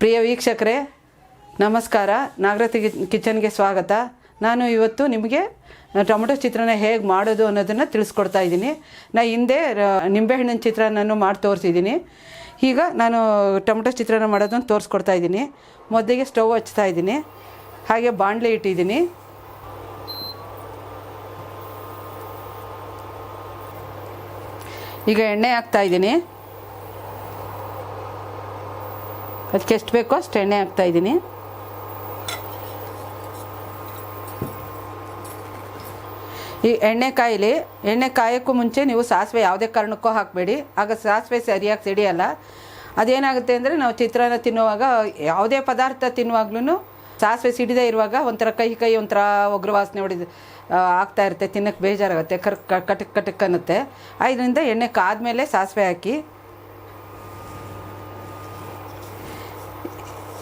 ಪ್ರಿಯ ವೀಕ್ಷಕರೇ ನಮಸ್ಕಾರ. ನಾಗರತ್ನ ಕಿಚನ್ಗೆ ಸ್ವಾಗತ. ನಾನು ಇವತ್ತು ನಿಮಗೆ ಟೊಮೆಟೊ ಚಿತ್ರಾನ್ನ ಹೇಗೆ ಮಾಡೋದು ಅನ್ನೋದನ್ನು ತಿಳಿಸ್ಕೊಡ್ತಾ ಇದ್ದೀನಿ. ಹಿಂದೆ ನಿಂಬೆಹಣ್ಣಿನ ಚಿತ್ರಾನ್ನನೂ ಮಾಡಿ ತೋರಿಸಿದ್ದೀನಿ. ಈಗ ನಾನು ಟೊಮೆಟೊ ಚಿತ್ರಾನ್ನ ಮಾಡೋದನ್ನು ತೋರಿಸ್ಕೊಡ್ತಾ ಇದ್ದೀನಿ. ಮೊದಲಿಗೆ ಸ್ಟವ್ ಹಚ್ತಾ ಇದ್ದೀನಿ, ಹಾಗೆ ಬಾಣಲೆ ಇಟ್ಟಿದ್ದೀನಿ. ಈಗ ಎಣ್ಣೆ ಹಾಕ್ತಾಯಿದ್ದೀನಿ. ಅದಕ್ಕೆ ಎಷ್ಟು ಬೇಕೋ ಅಷ್ಟು ಎಣ್ಣೆ ಹಾಕ್ತಾಯಿದ್ದೀನಿ. ಈ ಎಣ್ಣೆ ಕಾಯೋಕ್ಕೂ ಮುಂಚೆ ನೀವು ಸಾಸಿವೆ ಯಾವುದೇ ಕಾರಣಕ್ಕೂ ಹಾಕಬೇಡಿ. ಆಗ ಸಾಸಿವೆ ಸರಿಯಾಗಿ ಸಿಡಿಯಲ್ಲ. ಅದೇನಾಗುತ್ತೆ ಅಂದರೆ ನಾವು ಚಿತ್ರಾನ್ನ ತಿನ್ನುವಾಗ, ಯಾವುದೇ ಪದಾರ್ಥ ತಿನ್ನುವಾಗ್ಲೂ ಸಾಸಿವೆ ಸಿಡಿದೇ ಇರುವಾಗ ಒಂಥರ ಕೈ ಒಂಥರ ಒಗ್ರ ವಾಸನೆ ಹೊಡಿದು ಆಗ್ತಾ ಇರುತ್ತೆ. ತಿನ್ನೋಕ್ಕೆ ಬೇಜಾರಾಗುತ್ತೆ, ಕಟಕ್ ಅನ್ನುತ್ತೆ. ಇದರಿಂದ ಎಣ್ಣೆ ಕಾದ್ಮೇಲೆ ಸಾಸಿವೆ ಹಾಕಿ.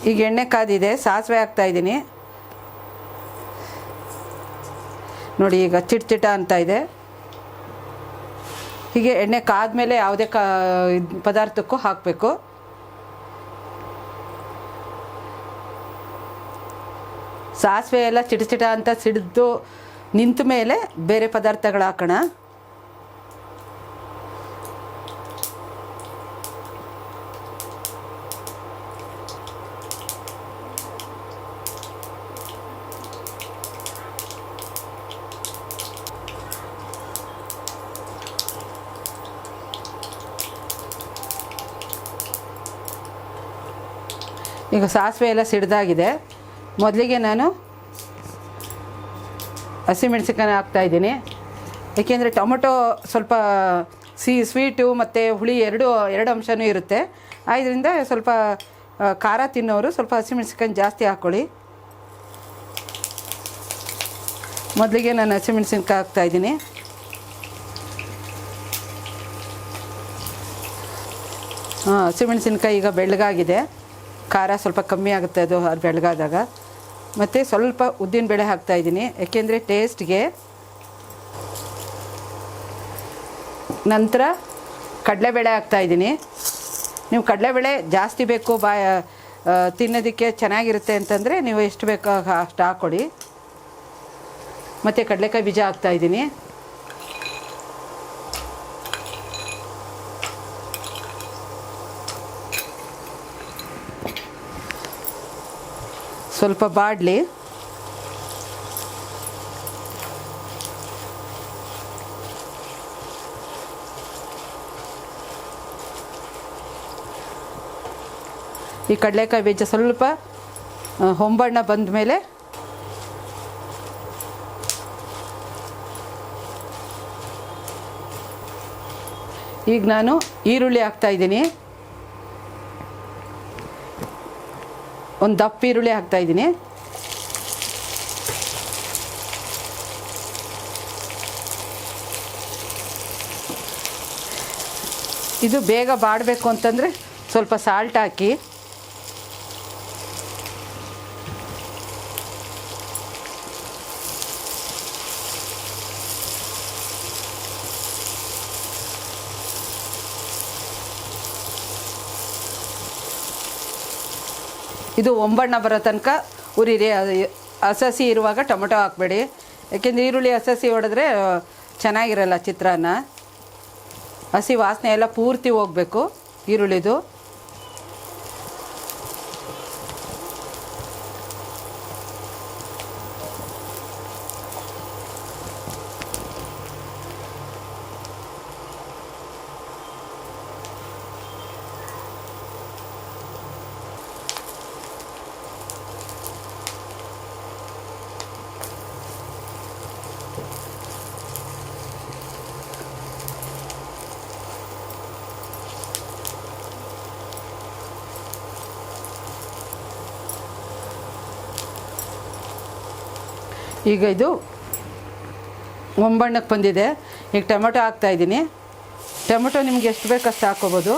ಈಗ ಎಣ್ಣೆ ಕಾದಿದೆ, ಸಾಸಿವೆ ಹಾಕ್ತಾಯಿದ್ದೀನಿ. ನೋಡಿ, ಈಗ ಚಿಟ ಅಂತ ಇದೆ. ಹೀಗೆ ಎಣ್ಣೆ ಕಾದ್ಮೇಲೆ ಯಾವುದೇ ಪದಾರ್ಥಕ್ಕೂ ಹಾಕಬೇಕು. ಸಾಸಿವೆ ಎಲ್ಲ ಚಿಟ ಅಂತ ಸಿಡಿದು ನಿಂತ ಮೇಲೆ ಬೇರೆ ಪದಾರ್ಥಗಳು ಹಾಕೋಣ. ಈಗ ಸಾಸಿವೆ ಎಲ್ಲ ಸಿಡ್ದಾಗಿದೆ. ಮೊದಲಿಗೆ ನಾನು ಹಸಿಮೆಣಸಿನ್ಕಾಯಿ ಹಾಕ್ತಾಯಿದ್ದೀನಿ. ಏಕೆಂದರೆ ಟೊಮೆಟೊ ಸ್ವಲ್ಪ ಸ್ವೀಟು ಮತ್ತು ಹುಳಿ ಎರಡು ಅಂಶವೂ ಇರುತ್ತೆ. ಇದರಿಂದ ಸ್ವಲ್ಪ ಖಾರ ತಿನ್ನೋರು ಸ್ವಲ್ಪ ಹಸಿಮೆಣಸಿನ್ಕಾಯಿ ಜಾಸ್ತಿ ಹಾಕ್ಕೊಳ್ಳಿ. ಮೊದಲಿಗೆ ನಾನು ಹಸಿಮೆಣಸಿನ್ಕಾಯಿ ಹಾಕ್ತಾಯಿದ್ದೀನಿ. ಹಸಿಮೆಣಸಿನ್ಕಾಯಿ ಈಗ ಬೆಳ್ಳಗಾಗಿದೆ. ಖಾರ ಸ್ವಲ್ಪ ಕಮ್ಮಿ ಆಗುತ್ತೆ ಅದು ಬೆಳಗಾದಾಗ. ಮತ್ತು ಸ್ವಲ್ಪ ಉದ್ದಿನಬೇಳೆ ಹಾಕ್ತಾಯಿದ್ದೀನಿ, ಏಕೆಂದರೆ ಟೇಸ್ಟ್ಗೆ. ನಂತರ ಕಡಲೆಬೇಳೆ ಹಾಕ್ತಾಯಿದ್ದೀನಿ. ನೀವು ಕಡಲೆಬೇಳೆ ಜಾಸ್ತಿ ಬೇಕು ತಿನ್ನೋದಕ್ಕೆ ಚೆನ್ನಾಗಿರುತ್ತೆ ಅಂತಂದರೆ ನೀವು ಎಷ್ಟು ಬೇಕೋ ಅಷ್ಟು ಹಾಕ್ಕೊಡಿ. ಮತ್ತು ಕಡಲೆಕಾಯಿ ಬೀಜ ಹಾಕ್ತಾಯಿದ್ದೀನಿ. ಸ್ವಲ್ಪ ಬಾಡಲಿ. ಈ ಕಡಲೆಕಾಯಿ ಬೀಜ ಸ್ವಲ್ಪ ಹೊಂಬಣ್ಣ ಬಂದ ಮೇಲೆ ಈಗ ನಾನು ಈರುಳ್ಳಿ ಹಾಕ್ತಾಯಿದ್ದೀನಿ. ಒಂದು ದಪ್ಪ ಈರುಳ್ಳಿ ಹಾಕ್ತಾಯಿದ್ದೀನಿ. ಇದು ಬೇಗ ಬಾಡಬೇಕು ಅಂತಂದರೆ ಸ್ವಲ್ಪ ಸಾಲ್ಟ್ ಹಾಕಿ. ಇದು ಒಂಬಣ್ಣ ಬರೋ ತನಕ ಉರಿರಿ. ಹಸಿ ಇರುವಾಗ ಟೊಮೆಟೊ ಹಾಕಬೇಡಿ, ಯಾಕೆಂದರೆ ಈರುಳ್ಳಿ ಹಸಿ ಹೊಡೆದ್ರೆ ಚೆನ್ನಾಗಿರಲ್ಲ ಚಿತ್ರಾನ್ನ. ಹಸಿ ವಾಸನೆ ಎಲ್ಲ ಪೂರ್ತಿ ಹೋಗಬೇಕು ಈರುಳ್ಳಿದು. ಈಗ ಇದು ಒಂಬಣ್ಣಕ್ಕೆ ಬಂದಿದೆ. ಈಗ ಟೊಮೆಟೊ ಹಾಕ್ತಾಯಿದ್ದೀನಿ. ಟೊಮೆಟೊ ನಿಮ್ಗೆ ಎಷ್ಟು ಬೇಕಷ್ಟು ಹಾಕ್ಕೋಬೋದು.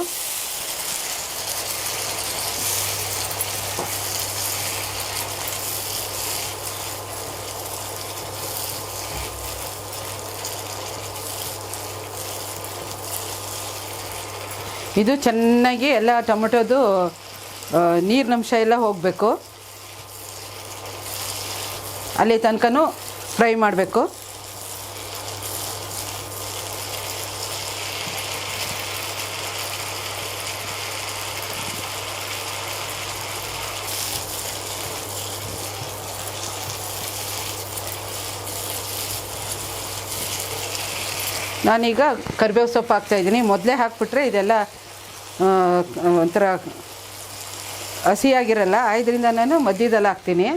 ಇದು ಚೆನ್ನಾಗಿ ಎಲ್ಲ ಟೊಮೆಟೊದು ನೀರಿನಂಶ ಎಲ್ಲ ಹೋಗಬೇಕು. ಅಲ್ಲಿ ತನಕನೂ ಫ್ರೈ ಮಾಡಬೇಕು. ನಾನೀಗ ಕರಿಬೇವು ಸೊಪ್ಪು ಹಾಕ್ತಾಯಿದ್ದೀನಿ. ಮೊದಲೇ ಹಾಕ್ಬಿಟ್ರೆ ಇದೆಲ್ಲ ಒಂಥರ ಹಸಿಯಾಗಿರಲ್ಲ, ಇದರಿಂದ ನಾನು ಮಧ್ಯದಲ್ಲಿ ಹಾಕ್ತೀನಿ.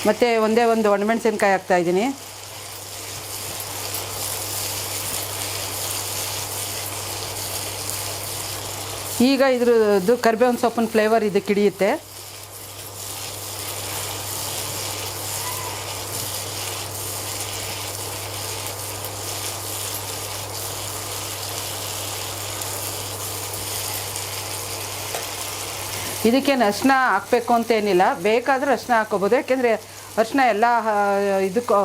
ಮತ್ತು ಒಂದೇ ಒಂದು ಒಣಮೆಣಸಿನ್ಕಾಯಿ ಹಾಕ್ತಾಯಿದ್ದೀನಿ. ಈಗ ಇದ್ರದ್ದು ಕರಿಬೇವಿನ ಸೊಪ್ಪಿನ ಫ್ಲೇವರ್ ಇದಕ್ಕೆ ಹಿಡಿಯುತ್ತೆ. ಇದಕ್ಕೇನು ಅರಿಶಿನ ಹಾಕಬೇಕು ಅಂತೇನಿಲ್ಲ, ಬೇಕಾದರೂ ಅರಿಶಿನ ಹಾಕ್ಕೋಬೋದು. ಯಾಕೆಂದರೆ ಅರಿಶಿನ ಎಲ್ಲ ಇದಕ್ಕೂ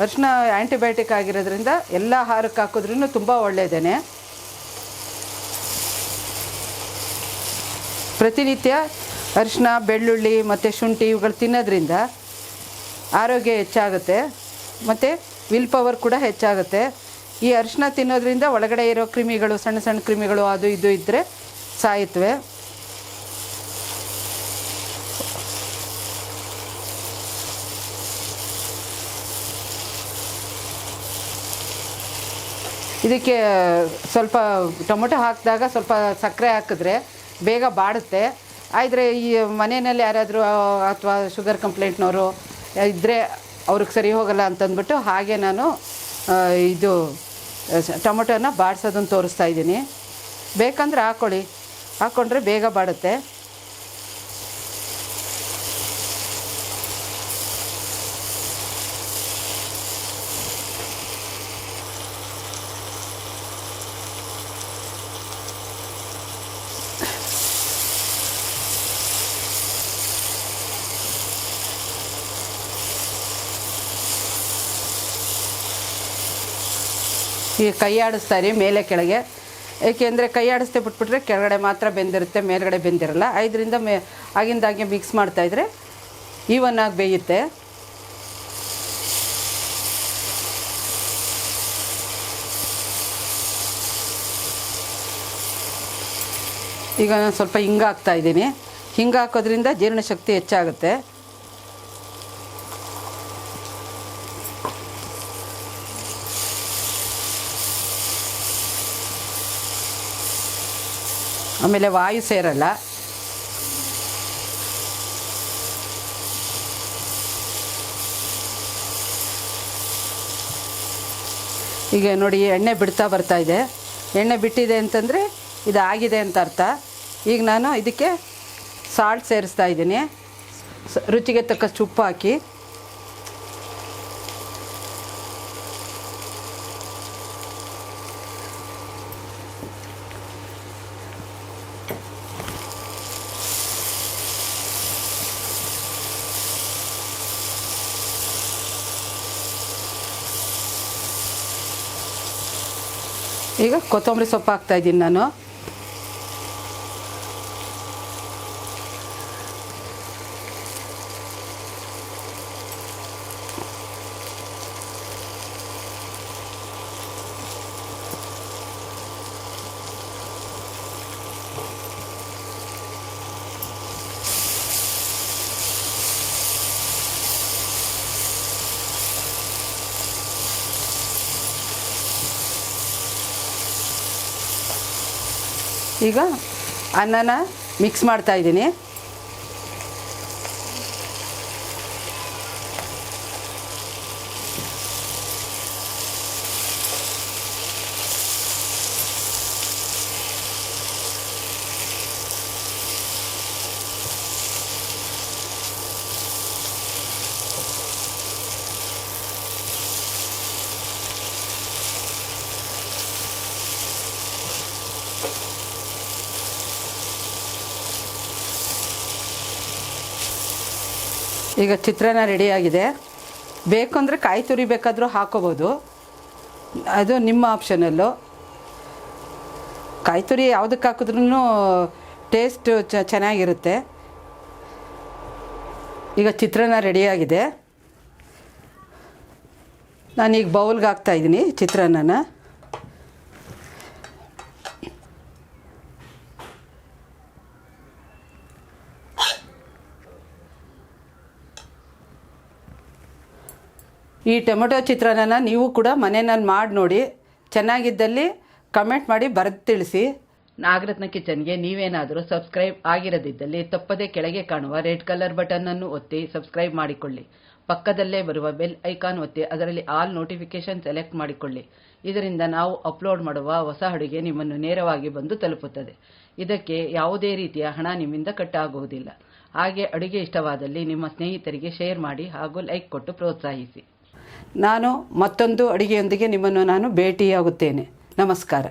ಅರಿಶಿನ ಆ್ಯಂಟಿಬಯೋಟಿಕ್ ಆಗಿರೋದ್ರಿಂದ ಎಲ್ಲ ಆಹಾರಕ್ಕೆ ಹಾಕಿದ್ರೂ ತುಂಬ ಒಳ್ಳೆಯದೇ. ಪ್ರತಿನಿತ್ಯ ಅರಿಶಿನ, ಬೆಳ್ಳುಳ್ಳಿ ಮತ್ತು ಶುಂಠಿ ಇವುಗಳು ತಿನ್ನೋದ್ರಿಂದ ಆರೋಗ್ಯ ಹೆಚ್ಚಾಗುತ್ತೆ ಮತ್ತು ವಿಲ್ ಪವರ್ ಕೂಡ ಹೆಚ್ಚಾಗುತ್ತೆ. ಈ ಅರಿಶಿನ ತಿನ್ನೋದ್ರಿಂದ ಒಳಗಡೆ ಇರೋ ಕ್ರಿಮಿಗಳು, ಸಣ್ಣ ಸಣ್ಣ ಕ್ರಿಮಿಗಳು ಅದು ಇದು ಇದ್ದರೆ ಸಾಯುತ್ತವೆ. ಇದಕ್ಕೆ ಸ್ವಲ್ಪ ಟೊಮೊಟೊ ಹಾಕಿದಾಗ ಸ್ವಲ್ಪ ಸಕ್ಕರೆ ಹಾಕಿದ್ರೆ ಬೇಗ ಬಾಡುತ್ತೆ. ಆದರೆ ಈ ಮನೆಯಲ್ಲಿ ಯಾರಾದರೂ ಅಥವಾ ಶುಗರ್ ಕಂಪ್ಲೇಂಟ್ನವರು ಇದ್ದರೆ ಅವ್ರಿಗೆ ಸರಿ ಹೋಗಲ್ಲ ಅಂತಂದ್ಬಿಟ್ಟು ಹಾಗೆ ನಾನು ಇದು ಟೊಮೊಟೊನ ಬಾಡಿಸೋದನ್ನು ತೋರಿಸ್ತಾ ಇದ್ದೀನಿ. ಬೇಕಂದ್ರೆ ಹಾಕ್ಕೊಂಡ್ರೆ ಬೇಗ ಬಾಡುತ್ತೆ. ಈಗ ಕೈ ಆಡಿಸ್ತಾರೆ ಮೇಲೆ ಕೆಳಗೆ, ಏಕೆಂದರೆ ಕೈ ಆಡಿಸ್ದೆ ಬಿಟ್ಬಿಟ್ರೆ ಕೆಳಗಡೆ ಮಾತ್ರ ಬೆಂದಿರುತ್ತೆ, ಮೇಲ್ಗಡೆ ಬೆಂದಿರಲ್ಲ. ಇದರಿಂದ ಆಗಿಂದಾಗೆ ಮಿಕ್ಸ್ ಮಾಡ್ತಾಯಿದ್ರೆ ಈವನ್ನಾಗಿ ಬೇಯುತ್ತೆ. ಈಗ ನಾನು ಸ್ವಲ್ಪ ಹಿಂಗೆ ಹಾಕ್ತಾಯಿದ್ದೀನಿ. ಹಿಂಗೆ ಹಾಕೋದ್ರಿಂದ ಜೀರ್ಣಶಕ್ತಿ ಹೆಚ್ಚಾಗುತ್ತೆ. ಆಮೇಲೆ ವಾಯು ಸೇರಲ್ಲ. ಈಗ ನೋಡಿ ಎಣ್ಣೆ ಬಿಡ್ತಾ ಬರ್ತಾಯಿದೆ. ಎಣ್ಣೆ ಬಿಟ್ಟಿದೆ ಅಂತಂದರೆ ಇದು ಆಗಿದೆ ಅಂತ ಅರ್ಥ. ಈಗ ನಾನು ಇದಕ್ಕೆ ಸಾಲ್ಟ್ ಸೇರಿಸ್ತಾ ಇದ್ದೀನಿ. ರುಚಿಗೆ ತಕ್ಕಷ್ಟು ಉಪ್ಪು ಹಾಕಿ ಈಗ ಕೊತ್ತಂಬರಿ ಸೊಪ್ಪು ಹಾಕ್ತಾಯಿದ್ದೀನಿ ನಾನು. ಈಗ ಅನ್ನನ ಮಿಕ್ಸ್ ಮಾಡ್ತಾಯಿದ್ದೀನಿ. ಈಗ ಚಿತ್ರಾನ್ನ ರೆಡಿಯಾಗಿದೆ. ಬೇಕು ಅಂದರೆ ಕಾಯಿ ತುರಿ ಬೇಕಾದರೂ ಹಾಕೋಬೋದು, ಅದು ನಿಮ್ಮ ಆಪ್ಷನಲ್ಲು. ಕಾಯಿ ತುರಿ ಯಾವುದಕ್ಕೆ ಹಾಕಿದ್ರೂ ಟೇಸ್ಟು ಚೆನ್ನಾಗಿರುತ್ತೆ. ಈಗ ಚಿತ್ರಾನ್ನ ರೆಡಿಯಾಗಿದೆ. ನಾನೀಗ ಬೌಲ್ಗೆ ಹಾಕ್ತಾಯಿದ್ದೀನಿ ಚಿತ್ರಾನ್ನನ. ಈ ಟೊಮೆಟೊ ಚಿತ್ರಾನ್ನ ನೀವು ಕೂಡ ಮನೆಯಲ್ಲಿ ಮಾಡಿ ನೋಡಿ. ಚೆನ್ನಾಗಿದ್ದಲ್ಲಿ ಕಮೆಂಟ್ ಮಾಡಿ ಬರೆದು ತಿಳಿಸಿ. ನಾಗರತ್ನ ಕಿಚನ್ಗೆ ನೀವೇನಾದರೂ ಸಬ್ಸ್ಕ್ರೈಬ್ ಆಗಿರದಿದ್ದಲ್ಲಿ ತಪ್ಪದೇ ಕೆಳಗೆ ಕಾಣುವ ರೆಡ್ ಕಲರ್ ಬಟನ್ನನ್ನು ಒತ್ತಿ ಸಬ್ಸ್ಕ್ರೈಬ್ ಮಾಡಿಕೊಳ್ಳಿ. ಪಕ್ಕದಲ್ಲೇ ಬರುವ ಬೆಲ್ ಐಕಾನ್ ಒತ್ತಿ ಅದರಲ್ಲಿ ಆಲ್ ನೋಟಿಫಿಕೇಶನ್ ಸೆಲೆಕ್ಟ್ ಮಾಡಿಕೊಳ್ಳಿ. ಇದರಿಂದ ನಾವು ಅಪ್ಲೋಡ್ ಮಾಡುವ ಹೊಸ ಅಡುಗೆ ನಿಮ್ಮನ್ನು ನೇರವಾಗಿ ಬಂದು ತಲುಪುತ್ತದೆ. ಇದಕ್ಕೆ ಯಾವುದೇ ರೀತಿಯ ಹಣ ನಿಮ್ಮಿಂದ ಕಟ್ಟಾಗುವುದಿಲ್ಲ. ಹಾಗೆ ಅಡುಗೆ ಇಷ್ಟವಾದಲ್ಲಿ ನಿಮ್ಮ ಸ್ನೇಹಿತರಿಗೆ ಶೇರ್ ಮಾಡಿ ಹಾಗೂ ಲೈಕ್ ಕೊಟ್ಟು ಪ್ರೋತ್ಸಾಹಿಸಿ. ನಾನು ಮತ್ತೊಂದು ಅಡುಗೆಯೊಂದಿಗೆ ನಿಮ್ಮನ್ನು ಭೇಟಿಯಾಗುತ್ತೇನೆ. ನಮಸ್ಕಾರ.